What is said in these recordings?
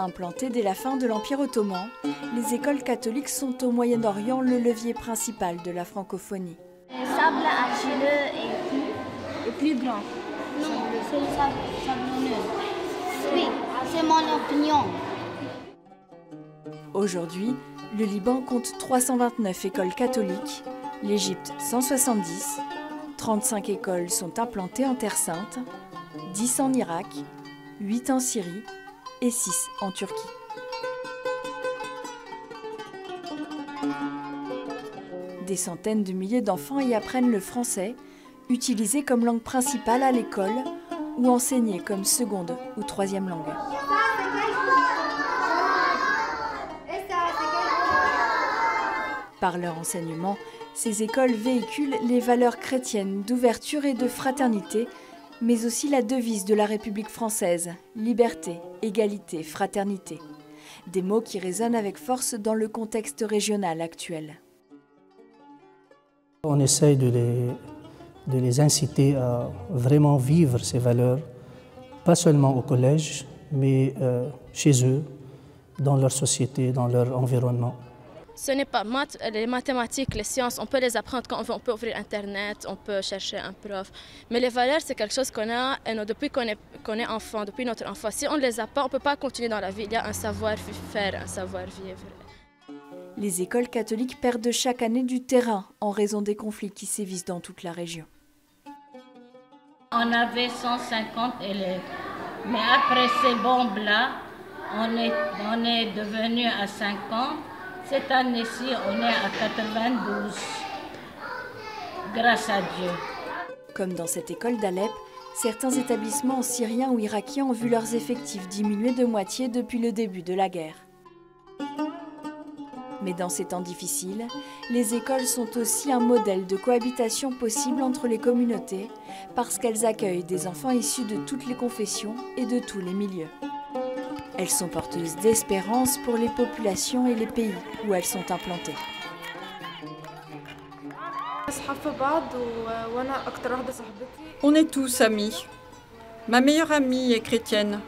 Implantées dès la fin de l'Empire ottoman, les écoles catholiques sont au Moyen-Orient le levier principal de la francophonie. Le sable argileux est plus grand. Non, c'est le sable sablonneux. Oui, c'est mon opinion. Aujourd'hui, le Liban compte 329 écoles catholiques, l'Égypte 170, 35 écoles sont implantées en Terre Sainte, 10 en Irak, 8 en Syrie et 6 en Turquie. Des centaines de milliers d'enfants y apprennent le français, utilisé comme langue principale à l'école ou enseigné comme seconde ou troisième langue. Par leur enseignement, ces écoles véhiculent les valeurs chrétiennes d'ouverture et de fraternité, mais aussi la devise de la République française, liberté, égalité, fraternité. Des mots qui résonnent avec force dans le contexte régional actuel. On essaye de les inciter à vraiment vivre ces valeurs, pas seulement au collège, mais chez eux, dans leur société, dans leur environnement. Ce n'est pas les mathématiques, les sciences, on peut les apprendre quand on veut, on peut ouvrir Internet, on peut chercher un prof. Mais les valeurs, c'est quelque chose qu'on a depuis qu'on est enfant, depuis notre enfance. Si on ne les a pas, on ne peut pas continuer dans la vie. Il y a un savoir-faire, un savoir-vivre. Les écoles catholiques perdent chaque année du terrain en raison des conflits qui sévissent dans toute la région. On avait 150 élèves, mais après ces bombes-là, on est devenu à 50. Cette année-ci, on est à 92, grâce à Dieu. Comme dans cette école d'Alep, certains établissements syriens ou irakiens ont vu leurs effectifs diminuer de moitié depuis le début de la guerre. Mais dans ces temps difficiles, les écoles sont aussi un modèle de cohabitation possible entre les communautés parce qu'elles accueillent des enfants issus de toutes les confessions et de tous les milieux. Elles sont porteuses d'espérance pour les populations et les pays où elles sont implantées. On est tous amis. Ma meilleure amie est chrétienne.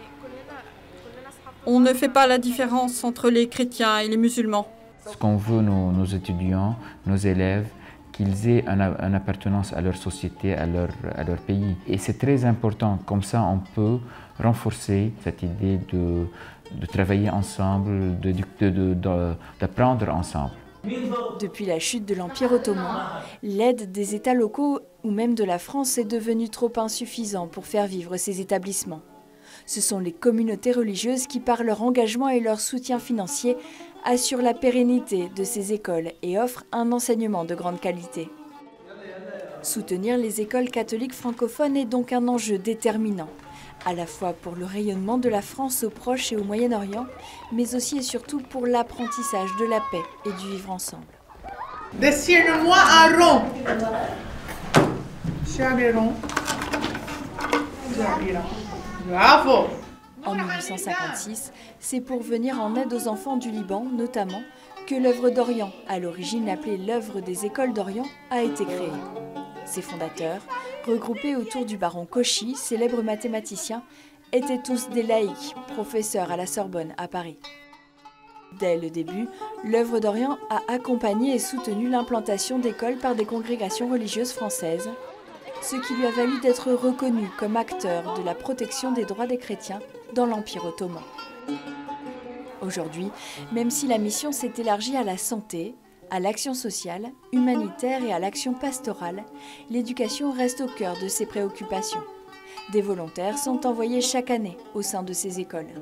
On ne fait pas la différence entre les chrétiens et les musulmans. Ce qu'on veut, nos étudiants, nos élèves, qu'ils aient une appartenance à leur société, à leur pays. Et c'est très important, comme ça on peut renforcer cette idée de travailler ensemble, d'apprendre ensemble. Depuis la chute de l'Empire ottoman, l'aide des États locaux ou même de la France est devenue trop insuffisante pour faire vivre ces établissements. Ce sont les communautés religieuses qui, par leur engagement et leur soutien financier, assurent la pérennité de ces écoles et offrent un enseignement de grande qualité. Soutenir les écoles catholiques francophones est donc un enjeu déterminant, à la fois pour le rayonnement de la France au Proche et au Moyen-Orient, mais aussi et surtout pour l'apprentissage de la paix et du vivre ensemble. Dessine-moi un rond. Bravo. En 1856, c'est pour venir en aide aux enfants du Liban, notamment, que l'œuvre d'Orient, à l'origine appelée l'œuvre des écoles d'Orient, a été créée. Ses fondateurs, regroupés autour du baron Cauchy, célèbre mathématicien, étaient tous des laïcs, professeurs à la Sorbonne à Paris. Dès le début, l'œuvre d'Orient a accompagné et soutenu l'implantation d'écoles par des congrégations religieuses françaises, ce qui lui a valu d'être reconnu comme acteur de la protection des droits des chrétiens dans l'Empire ottoman. Aujourd'hui, même si la mission s'est élargie à la santé, à l'action sociale, humanitaire et à l'action pastorale, l'éducation reste au cœur de ses préoccupations. Des volontaires sont envoyés chaque année au sein de ces écoles.